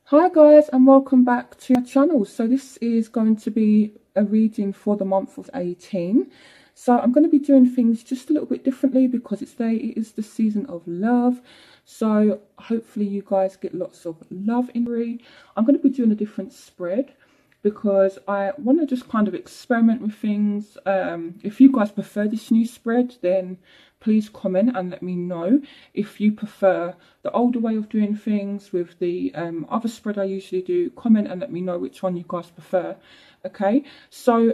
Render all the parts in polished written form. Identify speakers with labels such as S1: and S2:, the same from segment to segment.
S1: Hi guys, and welcome back to my channel. So this is going to be a reading for the month of 18. So I'm going to be doing things just a little bit differently because it is the season of love. So hopefully you guys get lots of love in read. I'm going to be doing a different spread because I want to just kind of experiment with things. If you guys prefer this new spread, then please comment and let me know. If you prefer the older way of doing things with the other spread I usually do, comment and let me know which one you guys prefer. Okay, so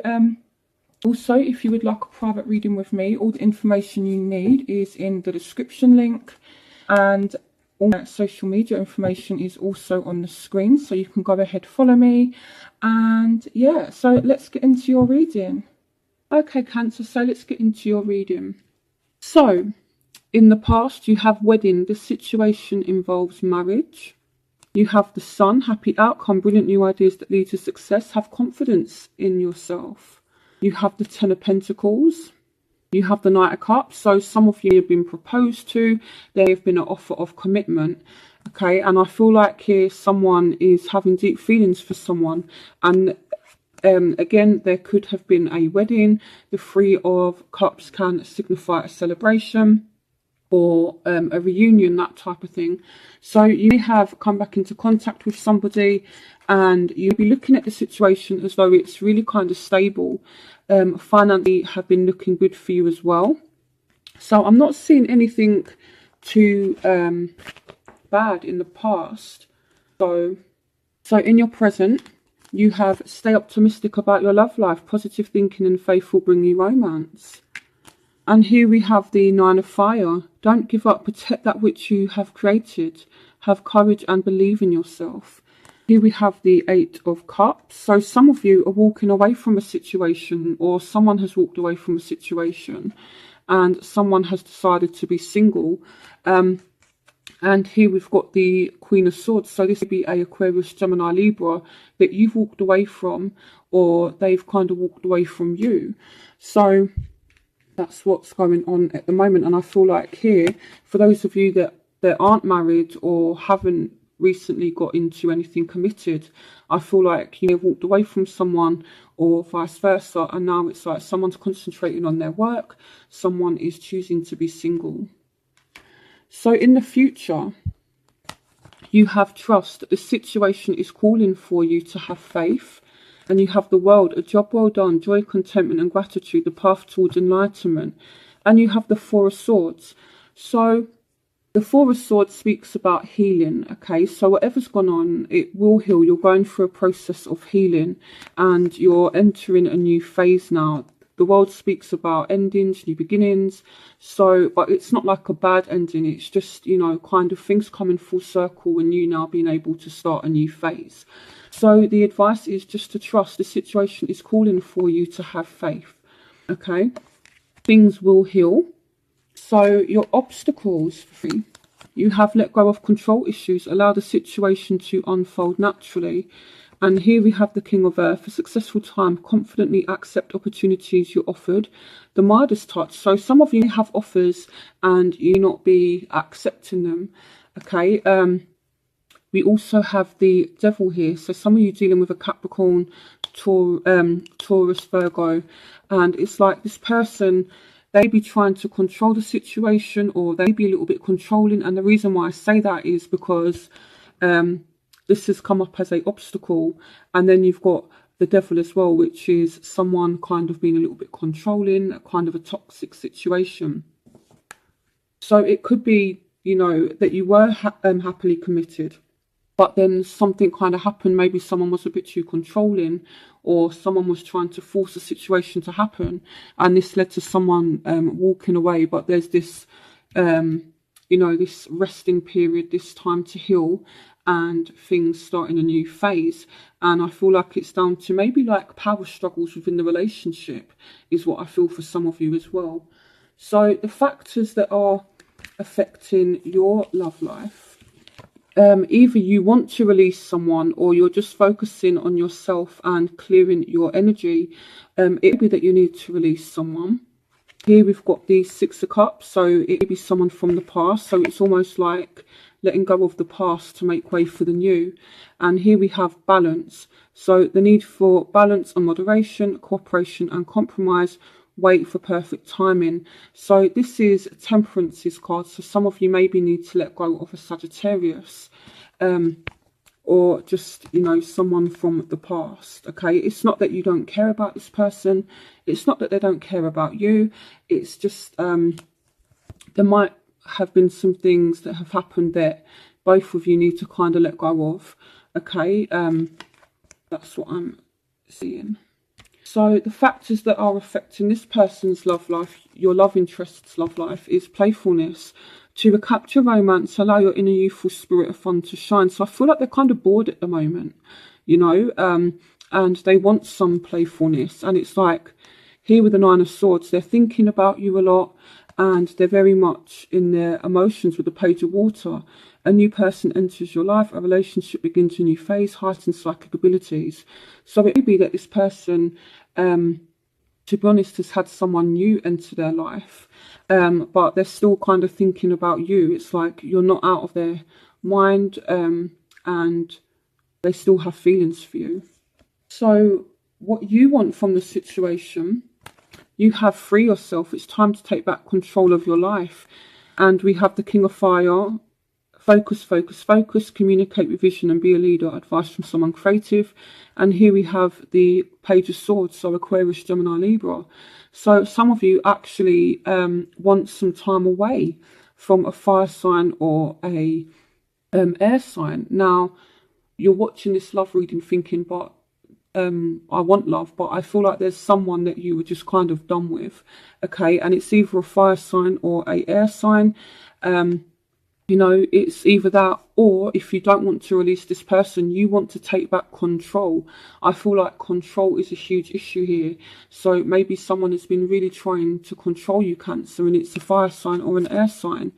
S1: also if you would like a private reading with me, all the information you need is in the description link, and all that social media information is also on the screen, so you can go ahead, follow me. And yeah, so let's get into your reading. Okay, Cancer, so let's get into your reading. So, in the past, you have wedding. This situation involves marriage. You have the Sun, happy outcome, brilliant new ideas that lead to success. Have confidence in yourself. You have the Ten of Pentacles. You have the Knight of Cups. So some of you have been proposed to. There have been an offer of commitment. Okay, and I feel like here someone is having deep feelings for someone. And again, there could have been a wedding. The Three of Cups can signify a celebration or a reunion, that type of thing. So you may have come back into contact with somebody and you'll be looking at the situation as though it's really kind of stable. Financially have been looking good for you as well. So I'm not seeing anything too bad in the past. So in your present, you have stay optimistic about your love life. Positive thinking and faith will bring you romance. And here we have the Nine of Fire. Don't give up. Protect that which you have created. Have courage and believe in yourself. Here we have the Eight of Cups. So some of you are walking away from a situation, or someone has walked away from a situation and someone has decided to be single. And here we've got the Queen of Swords. So this would be a Aquarius, Gemini, Libra that you've walked away from, or they've kind of walked away from you. So that's what's going on at the moment. And I feel like here, for those of you that aren't married or haven't recently got into anything committed, I feel like you may have walked away from someone or vice versa. And now it's like someone's concentrating on their work. Someone is choosing to be single. So in the future, you have trust that the situation is calling for you to have faith. And you have the World, a job well done, joy, contentment and gratitude, the path towards enlightenment. And you have the Four of Swords. So the Four of Swords speaks about healing, okay? So whatever's gone on, it will heal. You're going through a process of healing and you're entering a new phase now. The World speaks about endings, new beginnings. So, but it's not like a bad ending. It's just, you know, kind of things coming full circle and you now being able to start a new phase. So the advice is just to trust. The situation is calling for you to have faith, okay? Things will heal. So your obstacles, you have let go of control issues. Allow the situation to unfold naturally. And here we have the King of Earth, a successful time, confidently accept opportunities you're offered. The Midas touch. So some of you have offers and you not be accepting them. Okay. We also have the Devil here. So some of you dealing with a Capricorn, Taurus, Virgo. And it's like this person, they be trying to control the situation, or they be a little bit controlling. And the reason why I say that is because this has come up as an obstacle. And then you've got the Devil as well, which is someone kind of being a little bit controlling, kind of a toxic situation. So it could be, you know, that you were happily committed, but then something kind of happened. Maybe someone was a bit too controlling, or someone was trying to force a situation to happen. And this led to someone walking away. But there's this, you know, this resting period, this time to heal, and things starting a new phase. And I feel like it's down to maybe like power struggles within the relationship is what I feel for some of you as well. So the factors that are affecting your love life, either you want to release someone or you're just focusing on yourself and clearing your energy. It may be that you need to release someone. Here we've got the Six of Cups, so it may be someone from the past. So it's almost like letting go of the past to make way for the new. And here we have balance. So the need for balance and moderation, cooperation and compromise, wait for perfect timing. So this is Temperance's card. So some of you maybe need to let go of a Sagittarius, or just, you know, someone from the past. Okay, it's not that you don't care about this person, it's not that they don't care about you, it's just there might have been some things that have happened that both of you need to kind of let go of. Okay, that's what I'm seeing. So the factors that are affecting this person's love life, your love interest's love life, is playfulness. To recapture romance, allow your inner youthful spirit of fun to shine. So I feel like they're kind of bored at the moment, you know, and they want some playfulness. And it's like, here with the Nine of Swords, they're thinking about you a lot, and they're very much in their emotions with the Page of Water. A new person enters your life, a relationship begins a new phase, heightened psychic abilities. So it may be that this person, to be honest, has had someone new enter their life, but they're still kind of thinking about you. It's like you're not out of their mind, and they still have feelings for you. So what you want from the situation, you have free yourself. It's time to take back control of your life. And we have the King of Fire. Focus, focus, focus, communicate with vision and be a leader. Advice from someone creative. And here we have the Page of Swords, so Aquarius, Gemini, Libra. So some of you actually want some time away from a fire sign or a air sign. Now, you're watching this love reading thinking, but I want love, but I feel like there's someone that you were just kind of done with. Okay, and it's either a fire sign or a air sign. You know, it's either that, or if you don't want to release this person, you want to take back control. I feel like control is a huge issue here. So maybe someone has been really trying to control you, Cancer, and it's a fire sign or an air sign,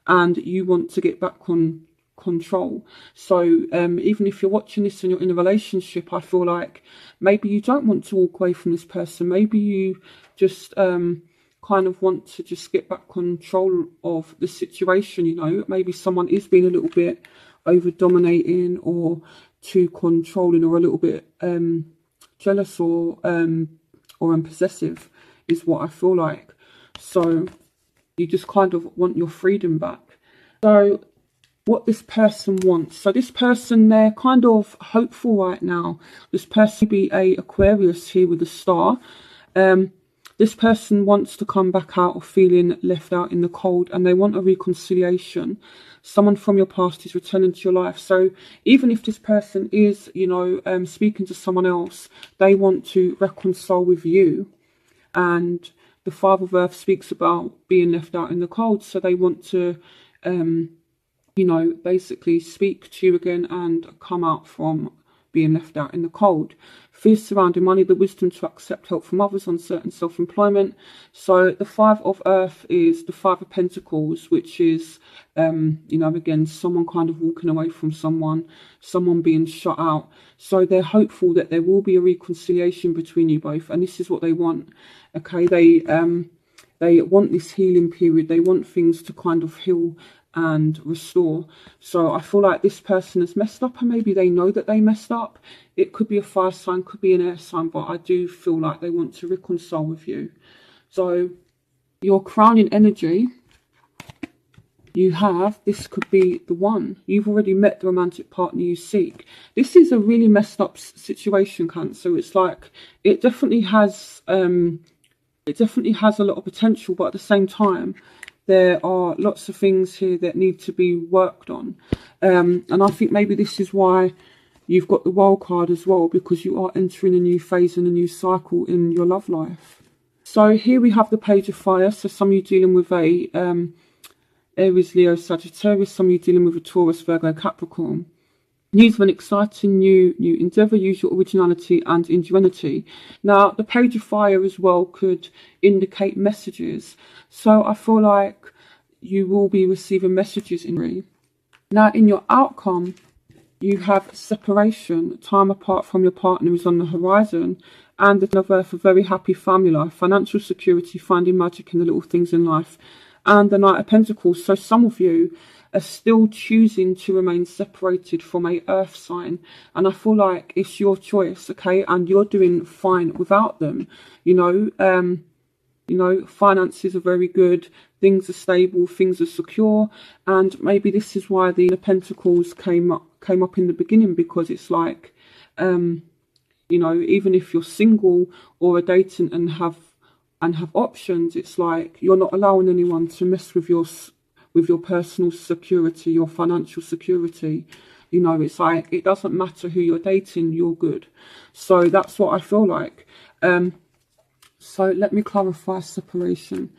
S1: and you want to get back on control. So even if you're watching this and you're in a relationship, I feel like maybe you don't want to walk away from this person. Maybe you just kind of want to just get back control of the situation, you know. Maybe someone is being a little bit over dominating or too controlling, or a little bit jealous or possessive is what I feel like. So you just kind of want your freedom back. So what this person wants. So this person, they're kind of hopeful right now. This person be a Aquarius here with a star. This person wants to come back out of feeling left out in the cold, and they want a reconciliation. Someone from your past is returning to your life. So even if this person is, you know, speaking to someone else, they want to reconcile with you. And the Father of Earth speaks about being left out in the cold. So they want to, you know, basically speak to you again and come out from being left out in the cold. Fears surrounding money, the wisdom to accept help from others, uncertain self-employment. So the Five of Earth is the Five of Pentacles, which is, you know, again, someone kind of walking away from someone being shut out. So they're hopeful that there will be a reconciliation between you both, and this is what they want. Okay, they want this healing period. They want things to kind of heal and restore. So I feel like this person has messed up, and maybe they know that they messed up. It could be a fire sign, could be an air sign, but I do feel like they want to reconcile with you. So your crowning energy, you have, this could be the one. You've already met the romantic partner you seek. This is a really messed up situation, Cancer. It's like it definitely has a lot of potential, but at the same time there are lots of things here that need to be worked on. And I think maybe this is why you've got the World card as well, because you are entering a new phase and a new cycle in your love life. So here we have the Page of Fire. So some of you dealing with a Aries, Leo, Sagittarius. Some of you dealing with a Taurus, Virgo, Capricorn. News of an exciting new endeavour. Use your originality and ingenuity. Now, the Page of Fire as well could indicate messages. So I feel like you will be receiving messages in. Now, in your outcome, you have separation. Time apart from your partner is on the horizon. And the Ten of Earth, a very happy family life. Financial security, finding magic in the little things in life. and the Knight of Pentacles. So some of you are still choosing to remain separated from a earth sign, and I feel like it's your choice, okay, and you're doing fine without them. Finances are very good, things are stable, things are secure, and maybe this is why the Pentacles came up in the beginning, because it's like, even if you're single or are dating and have options, it's like you're not allowing anyone to mess with your personal security, your financial security. It's like, it doesn't matter who you're dating, you're good. So that's what I feel like. So let me clarify separation.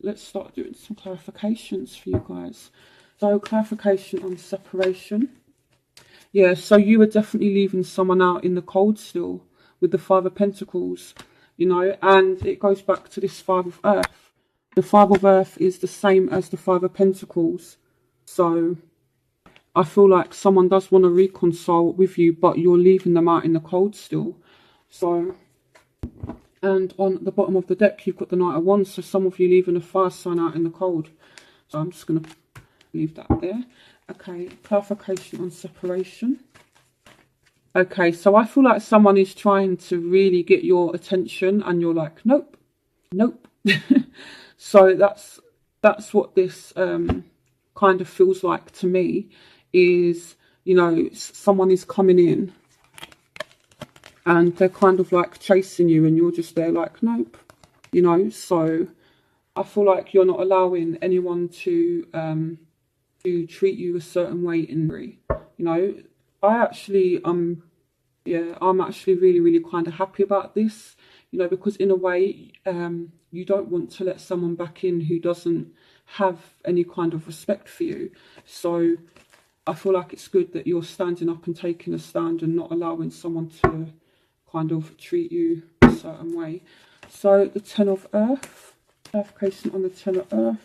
S1: Let's start doing some clarifications for you guys. So clarification on separation. Yeah, so you are definitely leaving someone out in the cold still with the Five of Pentacles, and it goes back to this Five of Earth. The Five of Earth is the same as the Five of Pentacles. So I feel like someone does want to reconcile with you, but you're leaving them out in the cold still. So, and on the bottom of the deck, you've got the Knight of Wands. So some of you leaving a fire sign out in the cold. So I'm just going to leave that there. Okay, clarification on separation. Okay, so I feel like someone is trying to really get your attention, and you're like, nope, nope. So that's what this kind of feels like to me, is, someone is coming in and they're kind of like chasing you, and you're just there like, nope, so I feel like you're not allowing anyone to treat you a certain way I'm actually really, really kind of happy about this, because in a way, you don't want to let someone back in who doesn't have any kind of respect for you. So I feel like it's good that you're standing up and taking a stand and not allowing someone to kind of treat you a certain way. So the Ten of Earth, clarification on the Ten of Earth.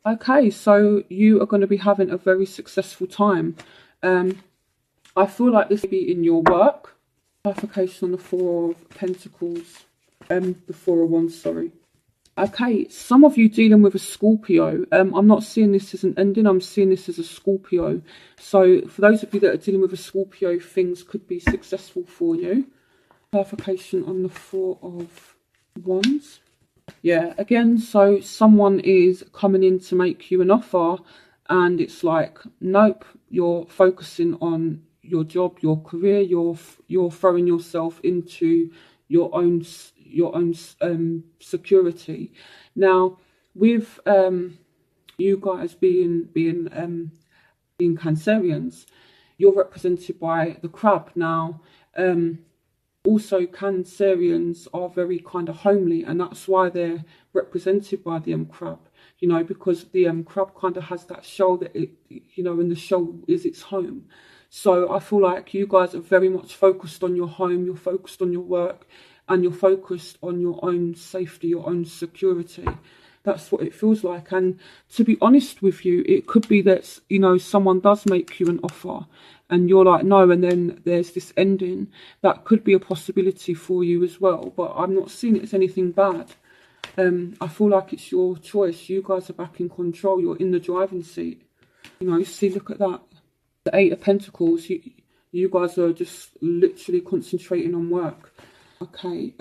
S1: Okay, so you are going to be having a very successful time. I feel like this may be in your work. Clarification on the Four of Pentacles. The Four of Wands, sorry. Okay, some of you dealing with a Scorpio. I'm not seeing this as an ending, I'm seeing this as a Scorpio. So for those of you that are dealing with a Scorpio, things could be successful for you. Clarification on the Four of Wands. Yeah, again, so someone is coming in to make you an offer, and it's like, nope, you're focusing on your job, your career, you're throwing yourself into your own security. Now, with you guys being Cancerians, you're represented by the crab. Now, also Cancerians are very kind of homely, and that's why they're represented by the crab, because the crab kind of has that shell that it, and the shell is its home. So I feel like you guys are very much focused on your home, you're focused on your work, and you're focused on your own safety, your own security. That's what it feels like. And to be honest with you, it could be that, someone does make you an offer and you're like, no, and then there's this ending. That could be a possibility for you as well, but I'm not seeing it as anything bad. I feel like it's your choice. You guys are back in control. You're in the driving seat. See, look at that. The Eight of Pentacles. You guys are just literally concentrating on work. Okay,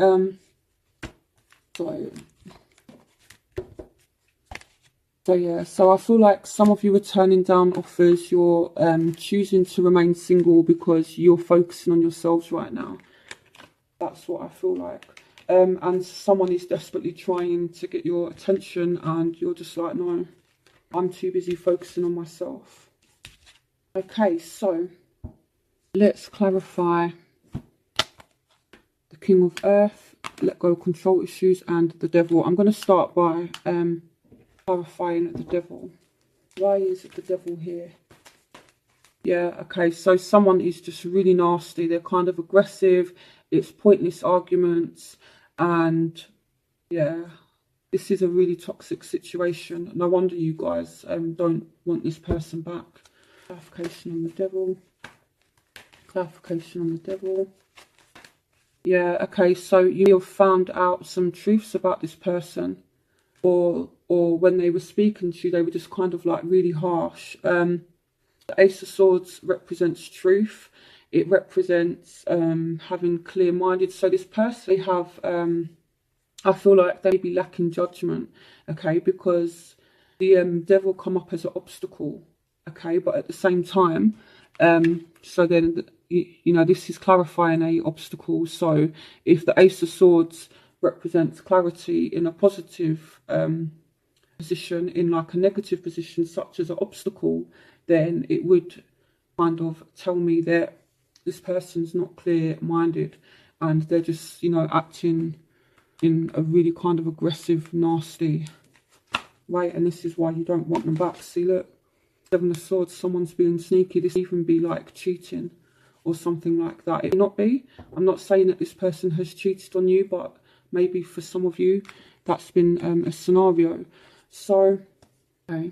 S1: so I feel like some of you are turning down offers. You're choosing to remain single because you're focusing on yourselves right now. That's what I feel like. And someone is desperately trying to get your attention, and you're just like, no, I'm too busy focusing on myself. Okay, so let's clarify the King of Earth, let go of control issues, and the Devil. I'm going to start by clarifying the Devil. Why is it the Devil here? Yeah, okay, so someone is just really nasty. They're kind of aggressive. It's pointless arguments, and yeah, this is a really toxic situation. No wonder you guys don't want this person back. Clarification on the Devil. Clarification on the Devil. Yeah, okay, so you have found out some truths about this person. or when they were speaking to you, they were just kind of like really harsh. The Ace of Swords represents truth. It represents having clear-minded. So this person, they have, I feel like they may be lacking judgment, okay, because the devil come up as an obstacle, okay, but at the same time, so then, you know, this is clarifying a obstacle. So if the Ace of Swords represents clarity in a positive position, in like a negative position such as an obstacle, then it would kind of tell me that this person's not clear-minded and they're just, you know, acting in a really kind of aggressive, nasty way, and this is why you don't want them back. See, look, Seven of Swords, someone's being sneaky. This even be like cheating or something like that. It may not be. I'm not saying that this person has cheated on you, but maybe for some of you that's been a scenario. So, okay.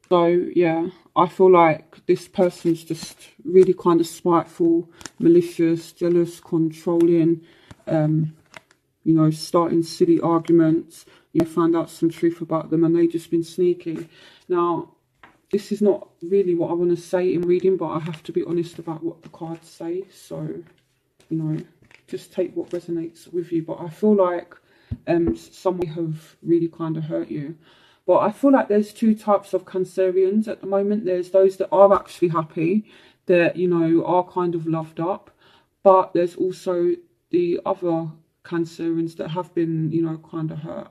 S1: So yeah, I feel like this person's just really kind of spiteful, malicious, jealous, controlling, you know, starting silly arguments. You find out some truth about them and they've just been sneaky. Now, this is not really what I want to say in reading, but I have to be honest about what the cards say. So, you know, just take what resonates with you. But I feel like someone have really kind of hurt you. But I feel like there's two types of Cancerians at the moment. There's those that are actually happy, that, you know, are kind of loved up. But there's also the other Cancerians that have been, you know, kind of hurt.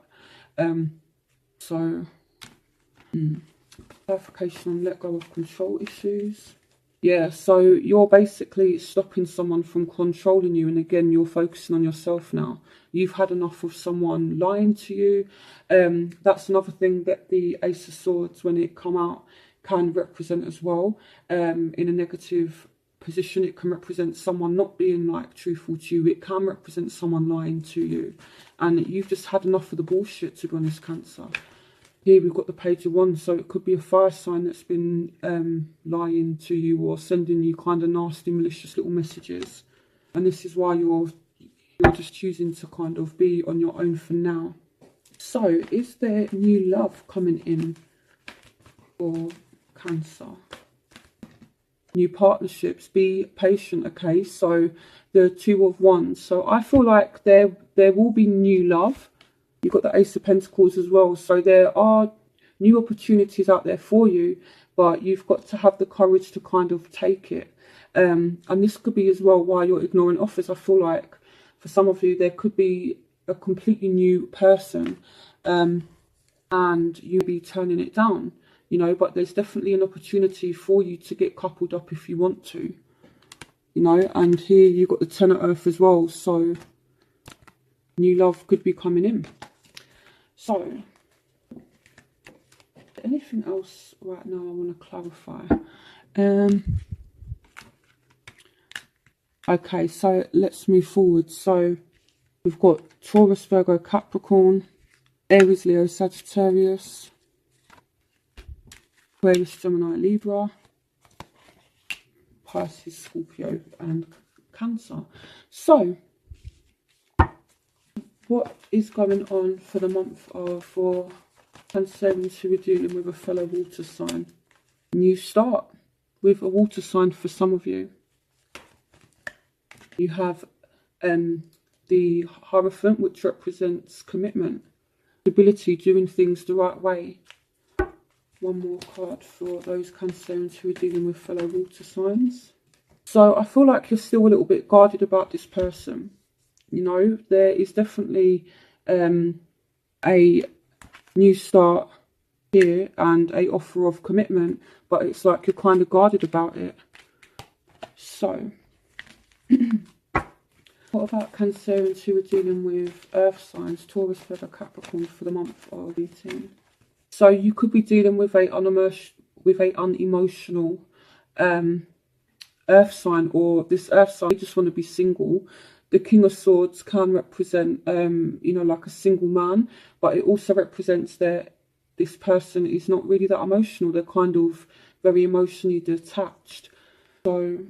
S1: Clarification on let go of control issues. Yeah, so you're basically stopping someone from controlling you, and again, you're focusing on yourself now. You've had enough of someone lying to you. That's another thing that the Ace of Swords, when it come out, can represent as well. In a negative position, it can represent someone not being like truthful to you. It can represent someone lying to you, and you've just had enough of the bullshit, to be honest, Cancer. Here we've got the Page of Wands, so it could be a fire sign that's been lying to you or sending you kind of nasty, malicious little messages. And this is why you're just choosing to kind of be on your own for now. So, is there new love coming in for Cancer? New partnerships, be patient, okay? So, the Two of Wands. So, I feel like there will be new love. You've got the Ace of Pentacles as well. So there are new opportunities out there for you, but you've got to have the courage to kind of take it. And this could be as well why you're ignoring offers. I feel like for some of you, there could be a completely new person and you'll be turning it down, you know, but there's definitely an opportunity for you to get coupled up if you want to, you know, and here you've got the Ten of Earth as well. So new love could be coming in. So, anything else right now I want to clarify? Okay, so let's move forward. So, we've got Taurus, Virgo, Capricorn, Aries, Leo, Sagittarius, Aquarius, Gemini, Libra, Pisces, Scorpio, and Cancer. So, what is going on for the month of for Cancerians who are dealing with a fellow water sign? New start with a water sign for some of you. You have the Hierophant, which represents commitment, stability, doing things the right way. One more card for those Cancerians who are dealing with fellow water signs. So I feel like you're still a little bit guarded about this person. You know, there is definitely a new start here and a offer of commitment, but it's like you're kind of guarded about it. So, what about Cancerians who are dealing with earth signs, Taurus, Virgo, Capricorn for the month of 18? So you could be dealing with a unemotional earth sign, or this earth sign, you just want to be single. The King of Swords can represent, you know, like a single man, but it also represents that this person is not really that emotional. They're kind of very emotionally detached. So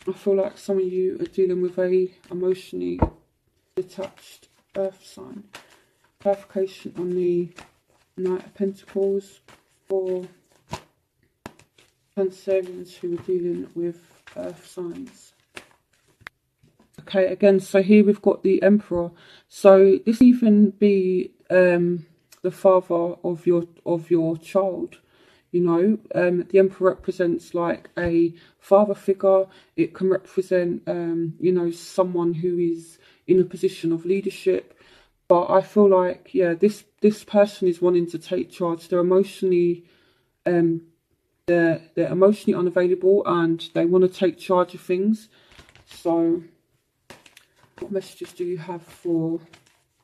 S1: I feel like some of you are dealing with a emotionally detached earth sign. Clarification on the Knight of Pentacles for Cancerians who are dealing with earth signs. Okay, again, so here we've got the Emperor. So this even be the father of your child. You know, the Emperor represents like a father figure. It can represent, you know, someone who is in a position of leadership. But I feel like, yeah, this person is wanting to take charge. They're emotionally, they're emotionally unavailable, and they want to take charge of things. So, what messages do you have for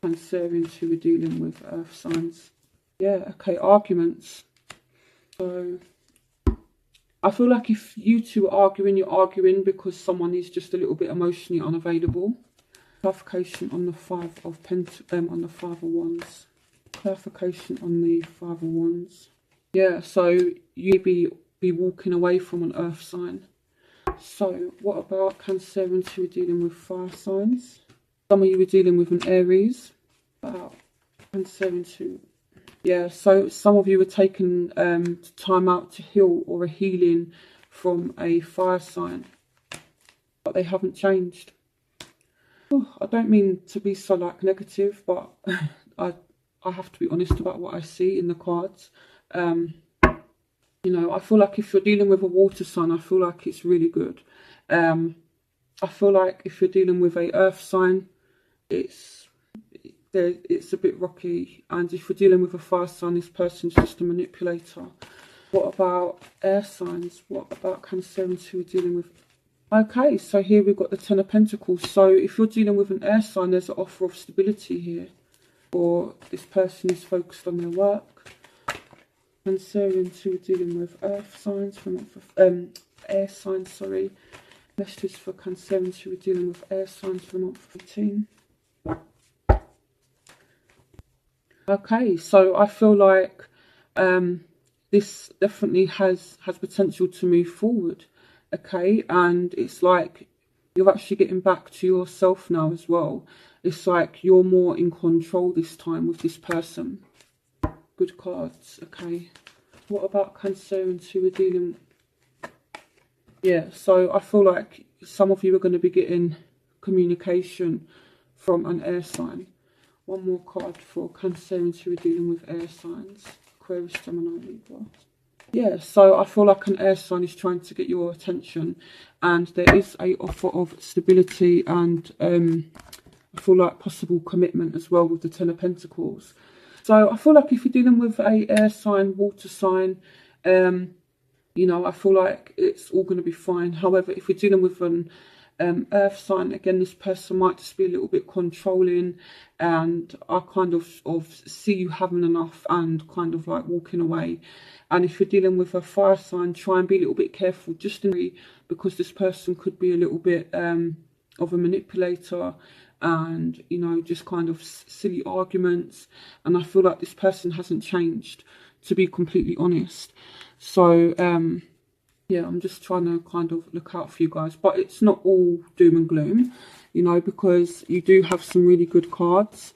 S1: Cancerians who are dealing with earth signs? Yeah, okay, arguments. So, I feel like if you two are arguing, you're arguing because someone is just a little bit emotionally unavailable. Clarification on the Five of Wands. Clarification on the Five of Wands. Yeah, so you be walking away from an earth sign. So what about Cancerians who are dealing with fire signs? Some of you are dealing with an Aries. About Cancerians who... Yeah, so some of you are taking time out to heal or a healing from a fire sign. But they haven't changed. Oh, I don't mean to be so like negative, but I have to be honest about what I see in the cards. You know, I feel like if you're dealing with a water sign, I feel like it's really good. I feel like if you're dealing with a earth sign, it's a bit rocky. And if you're dealing with a fire sign, this person's just a manipulator. What about air signs? What about Cancerians who are dealing with... Okay, so here we've got the Ten of Pentacles. So if you're dealing with an air sign, there's an offer of stability here. Or this person is focused on their work. Cancerians who are dealing with earth signs, air signs, sorry. Messages for Cancerians who are dealing with air signs for the month of 18. Okay, so I feel like this definitely has potential to move forward. Okay, and it's like you're actually getting back to yourself now as well. It's like you're more in control this time with this person. Good cards. Okay, what about Cancerians who are dealing... Yeah, so I feel like some of you are going to be getting communication from an air sign. One more card for Cancerians who are dealing with air signs. Aquarius, Gemini, Libra. Yeah, so I feel like an air sign is trying to get your attention, and there is a offer of stability and I feel like possible commitment as well with the Ten of Pentacles. So I feel like if you're dealing with a air sign, water sign, you know, I feel like it's all going to be fine. However, if you're dealing with an earth sign, again, this person might just be a little bit controlling, and I kind of see you having enough and kind of like walking away. And if you're dealing with a fire sign, try and be a little bit careful, just because this person could be a little bit of a manipulator, and you know, just kind of silly arguments. And I feel like this person hasn't changed, to be completely honest. So yeah, I'm just trying to kind of look out for you guys, but it's not all doom and gloom, you know, because you do have some really good cards.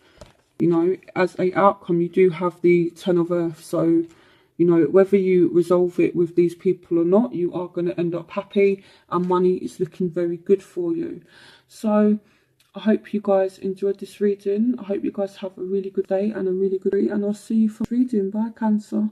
S1: You know, as a outcome, you do have the Ten of Earth. So, you know, whether you resolve it with these people or not, you are going to end up happy, and money is looking very good for you. So I hope you guys enjoyed this reading. I hope you guys have a really good day and a really good week, and I'll see you for reading. Bye, Cancer.